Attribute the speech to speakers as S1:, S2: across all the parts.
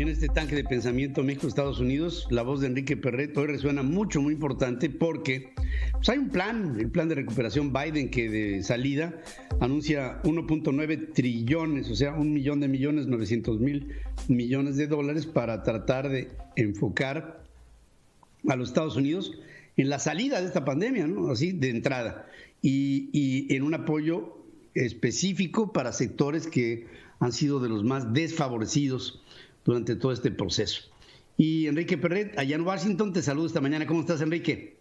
S1: En este tanque de pensamiento México-Estados Unidos, la voz de Enrique Perret hoy resuena mucho, muy importante, porque pues hay un plan, el plan de recuperación Biden, que de salida anuncia 1.9 trillones, o sea, 1.900.000 millones de dólares para tratar de enfocar a los Estados Unidos en la salida de esta pandemia, ¿no? Así de entrada, y en un apoyo específico para sectores que han sido de los más desfavorecidos durante todo este proceso. Y Enrique Perret, allá en Washington, te saludo esta mañana. ¿Cómo estás, Enrique?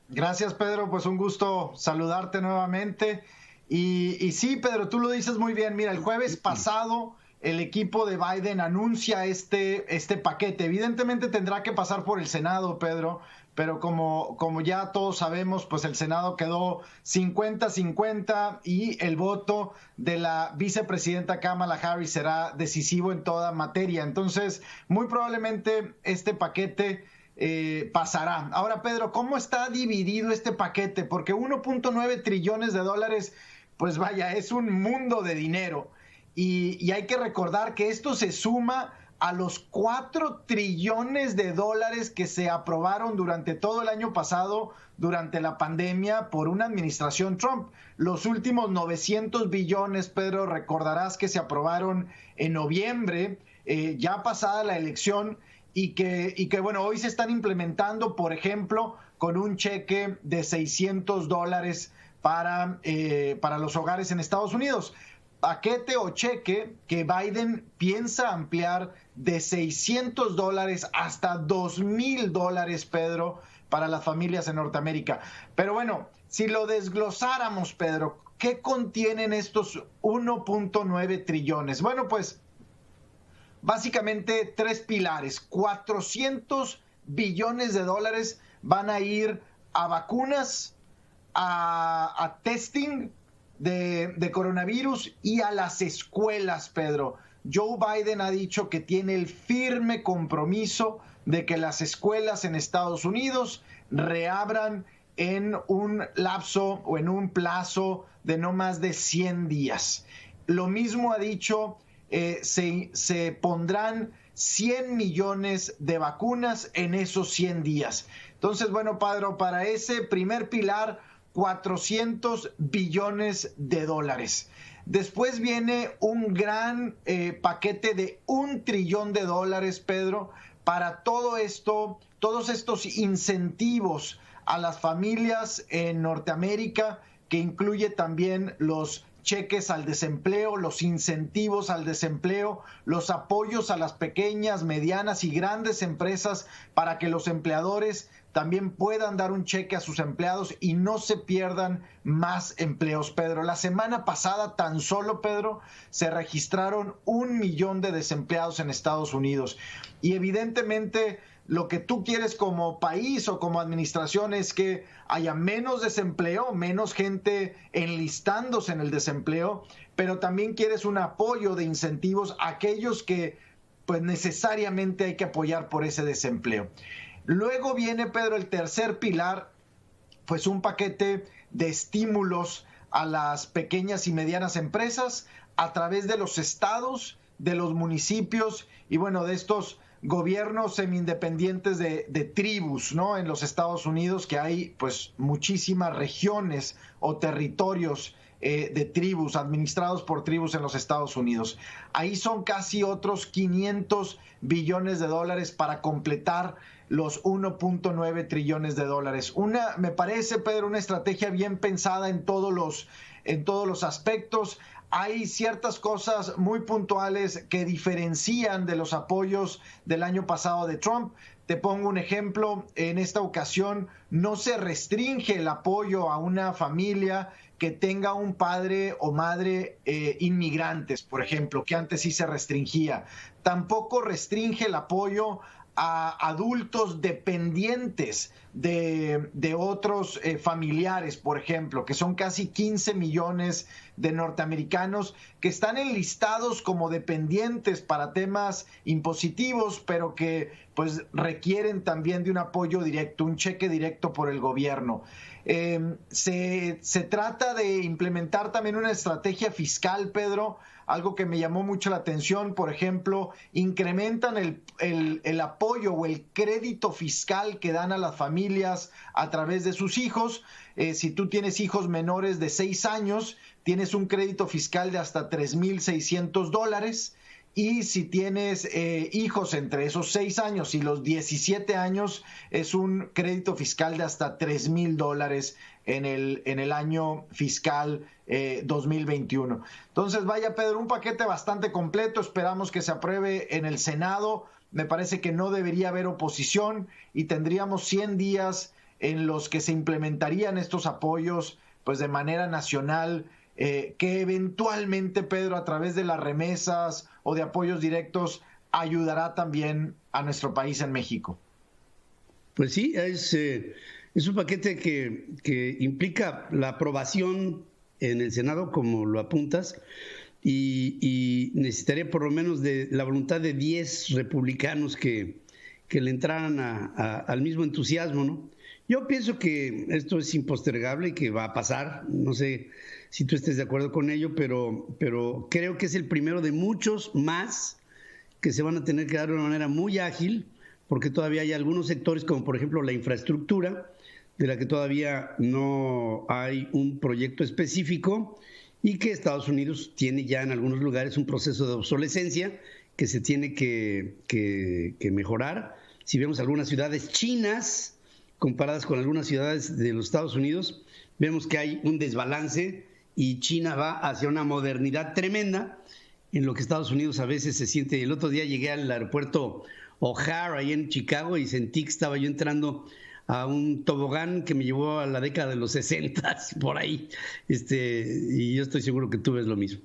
S2: Gracias, Pedro. Pues un gusto saludarte nuevamente. Y sí, Pedro, tú lo dices muy bien. Mira, el jueves pasado el equipo de Biden anuncia este paquete. Evidentemente tendrá que pasar por el Senado, Pedro, pero como ya todos sabemos, pues el Senado quedó 50-50 y el voto de la vicepresidenta Kamala Harris será decisivo en toda materia. Entonces, muy probablemente este paquete pasará. Ahora, Pedro, ¿cómo está dividido este paquete? Porque 1.9 trillones de dólares, pues vaya, es un mundo de dinero. Y hay que recordar que esto se suma a los 4 trillones de dólares que se aprobaron durante todo el año pasado, durante la pandemia, por una administración Trump. Los últimos 900 billones, Pedro, recordarás que se aprobaron en noviembre, ya pasada la elección, y que bueno, hoy se están implementando, por ejemplo, con un cheque de $600 para los hogares en Estados Unidos. Paquete o cheque que Biden piensa ampliar de $600 hasta $2,000, Pedro, para las familias en Norteamérica. Pero bueno, si lo desglosáramos, Pedro, ¿qué contienen estos 1.9 trillones? Bueno, pues básicamente 3 pilares. 400 billones de dólares van a ir a vacunas, a testing de coronavirus y a las escuelas, Pedro. Joe Biden ha dicho que tiene el firme compromiso de que las escuelas en Estados Unidos reabran en un lapso o en un plazo de no más de 100 días. Lo mismo ha dicho, se pondrán 100 millones de vacunas en esos 100 días. Entonces, bueno, Pedro, para ese primer pilar, 400 billones de dólares. Después viene un gran paquete de $1 trillón, Pedro, para todo esto, todos estos incentivos a las familias en Norteamérica, que incluye también los cheques al desempleo, los incentivos al desempleo, los apoyos a las pequeñas, medianas y grandes empresas para que los empleadores también puedan dar un cheque a sus empleados y no se pierdan más empleos, Pedro. La semana pasada tan solo, Pedro, se registraron 1 millón de desempleados en Estados Unidos. Y evidentemente lo que tú quieres como país o como administración es que haya menos desempleo, menos gente enlistándose en el desempleo, pero también quieres un apoyo de incentivos a aquellos que pues necesariamente hay que apoyar por ese desempleo. Luego viene, Pedro, el tercer pilar, pues un paquete de estímulos a las pequeñas y medianas empresas a través de los estados, de los municipios y bueno, de estos gobiernos semi-independientes de tribus, ¿no? En los Estados Unidos, que hay pues muchísimas regiones o territorios de tribus, administrados por tribus en los Estados Unidos. Ahí son casi otros 500 billones de dólares para completar los 1.9 trillones de dólares. Me parece, Pedro, una estrategia bien pensada en todos los aspectos. Hay ciertas cosas muy puntuales que diferencian de los apoyos del año pasado de Trump. Te pongo un ejemplo, en esta ocasión no se restringe el apoyo a una familia que tenga un padre o madre inmigrantes, por ejemplo, que antes sí se restringía. Tampoco restringe el apoyo a adultos dependientes de otros familiares, por ejemplo, que son casi 15 millones de norteamericanos que están enlistados como dependientes para temas impositivos, pero que pues requieren también de un apoyo directo, un cheque directo por el gobierno. Se trata de implementar también una estrategia fiscal, Pedro, algo que me llamó mucho la atención, por ejemplo, incrementan el apoyo o el crédito fiscal que dan a las familias a través de sus hijos. Si tú tienes hijos menores de 6 años, tienes un crédito fiscal de hasta $3,600. Y si tienes hijos entre esos 6 años y los 17 años, es un crédito fiscal de hasta $3,000 en el año fiscal 2021. Entonces, vaya, Pedro, un paquete bastante completo. Esperamos que se apruebe en el Senado. Me parece que no debería haber oposición y tendríamos 100 días en los que se implementarían estos apoyos pues de manera nacional, que eventualmente, Pedro, a través de las remesas o de apoyos directos, ayudará también a nuestro país en México.
S1: Pues sí, es un paquete que implica la aprobación en el Senado, como lo apuntas, y necesitaría por lo menos de la voluntad de 10 republicanos que le entraran al mismo entusiasmo, ¿no? Yo pienso que esto es impostergable y que va a pasar. No sé si tú estés de acuerdo con ello, pero creo que es el primero de muchos más que se van a tener que dar de una manera muy ágil, porque todavía hay algunos sectores, como por ejemplo la infraestructura, de la que todavía no hay un proyecto específico y que Estados Unidos tiene ya en algunos lugares un proceso de obsolescencia que se tiene que mejorar. Si vemos algunas ciudades chinas comparadas con algunas ciudades de los Estados Unidos, vemos que hay un desbalance y China va hacia una modernidad tremenda, en lo que Estados Unidos a veces se siente. El otro día llegué al aeropuerto O'Hare, ahí en Chicago, y sentí que estaba yo entrando a un tobogán que me llevó a la década de los 60, por ahí. Y yo estoy seguro que tú ves lo mismo.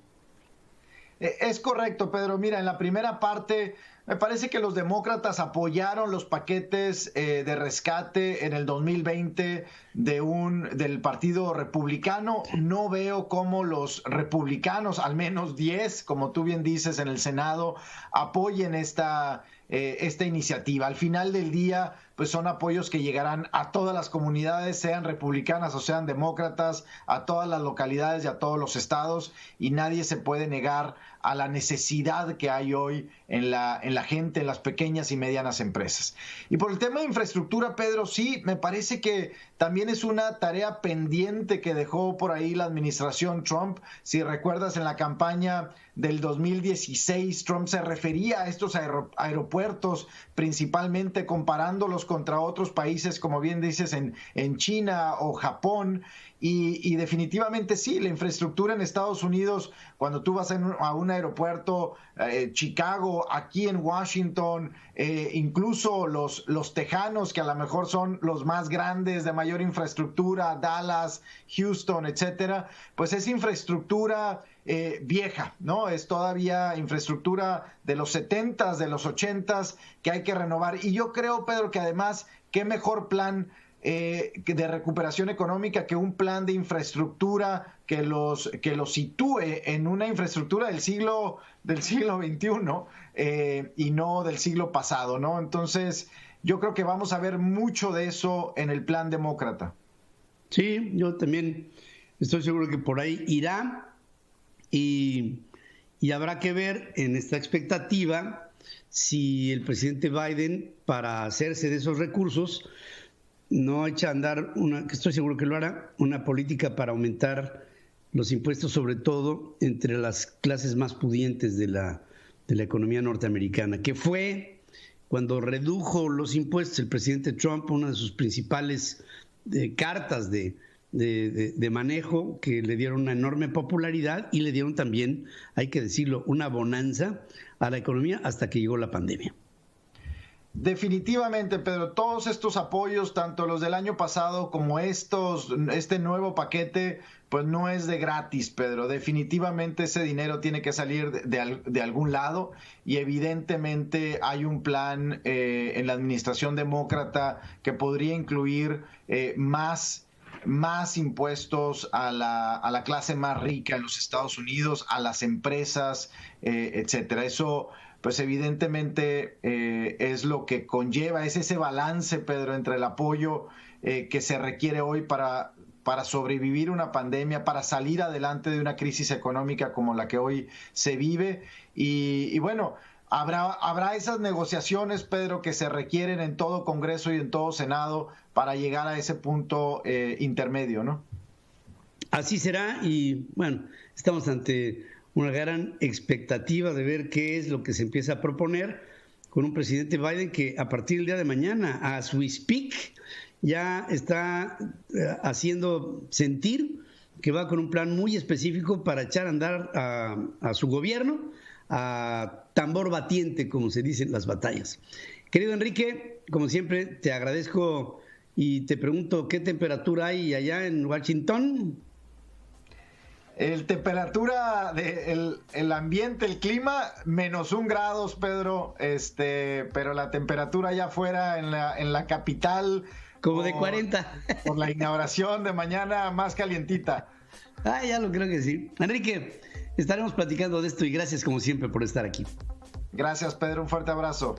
S2: Es correcto, Pedro. Mira, en la primera parte me parece que los demócratas apoyaron los paquetes de rescate en el 2020 del Partido Republicano. No veo cómo los republicanos, al menos 10, como tú bien dices, en el Senado, apoyen esta iniciativa. Al final del día, pues son apoyos que llegarán a todas las comunidades, sean republicanas o sean demócratas, a todas las localidades y a todos los estados, y nadie se puede negar a la necesidad que hay hoy en la gente, en las pequeñas y medianas empresas. Y por el tema de infraestructura, Pedro, sí, me parece que también es una tarea pendiente que dejó por ahí la administración Trump. Si recuerdas, en la campaña del 2016, Trump se refería a estos aeropuertos, principalmente comparándolos contra otros países, como bien dices, en China o Japón. Y definitivamente sí, la infraestructura en Estados Unidos, cuando tú vas a un aeropuerto, Chicago, aquí en Washington, incluso los tejanos, que a lo mejor son los más grandes, de mayor infraestructura, Dallas, Houston, etcétera, pues es infraestructura vieja, ¿no? Es todavía infraestructura de los 70s, de los 80s, que hay que renovar. Y yo creo, Pedro, que además, qué mejor plan de recuperación económica que un plan de infraestructura que los sitúe en una infraestructura del siglo XXI, y no del siglo pasado, ¿no? Entonces, yo creo que vamos a ver mucho de eso en el plan demócrata.
S1: Sí, yo también estoy seguro que por ahí irá, y habrá que ver en esta expectativa si el presidente Biden, para hacerse de esos recursos, no echa a andar, que estoy seguro que lo hará, una política para aumentar los impuestos, sobre todo entre las clases más pudientes de la economía norteamericana, que fue cuando redujo los impuestos el presidente Trump, una de sus principales cartas de manejo, que le dieron una enorme popularidad y le dieron también, hay que decirlo, una bonanza a la economía hasta que llegó la pandemia.
S2: Definitivamente, Pedro, todos estos apoyos, tanto los del año pasado como este nuevo paquete, pues no es de gratis, Pedro. Definitivamente ese dinero tiene que salir de algún lado, y evidentemente hay un plan en la administración demócrata que podría incluir más impuestos a la clase más rica en los Estados Unidos, a las empresas, etcétera. Eso, pues evidentemente es lo que conlleva, es ese balance, Pedro, entre el apoyo que se requiere hoy para para sobrevivir una pandemia, para salir adelante de una crisis económica como la que hoy se vive. Y bueno, habrá esas negociaciones, Pedro, que se requieren en todo Congreso y en todo Senado para llegar a ese punto intermedio, ¿no?
S1: Así será y bueno, estamos ante una gran expectativa de ver qué es lo que se empieza a proponer con un presidente Biden que a partir del día de mañana, as we speak, ya está haciendo sentir que va con un plan muy específico para echar a andar a su gobierno a tambor batiente, como se dice en las batallas. Querido Enrique, como siempre, te agradezco y te pregunto, ¿qué temperatura hay allá en Washington?
S2: El temperatura, el ambiente, el clima, -1 grados, Pedro, pero la temperatura allá afuera en la capital...
S1: Como de 40.
S2: Por la inauguración de mañana, más calientita.
S1: Ya lo creo que sí. Enrique, estaremos platicando de esto y gracias como siempre por estar aquí.
S2: Gracias, Pedro, un fuerte abrazo.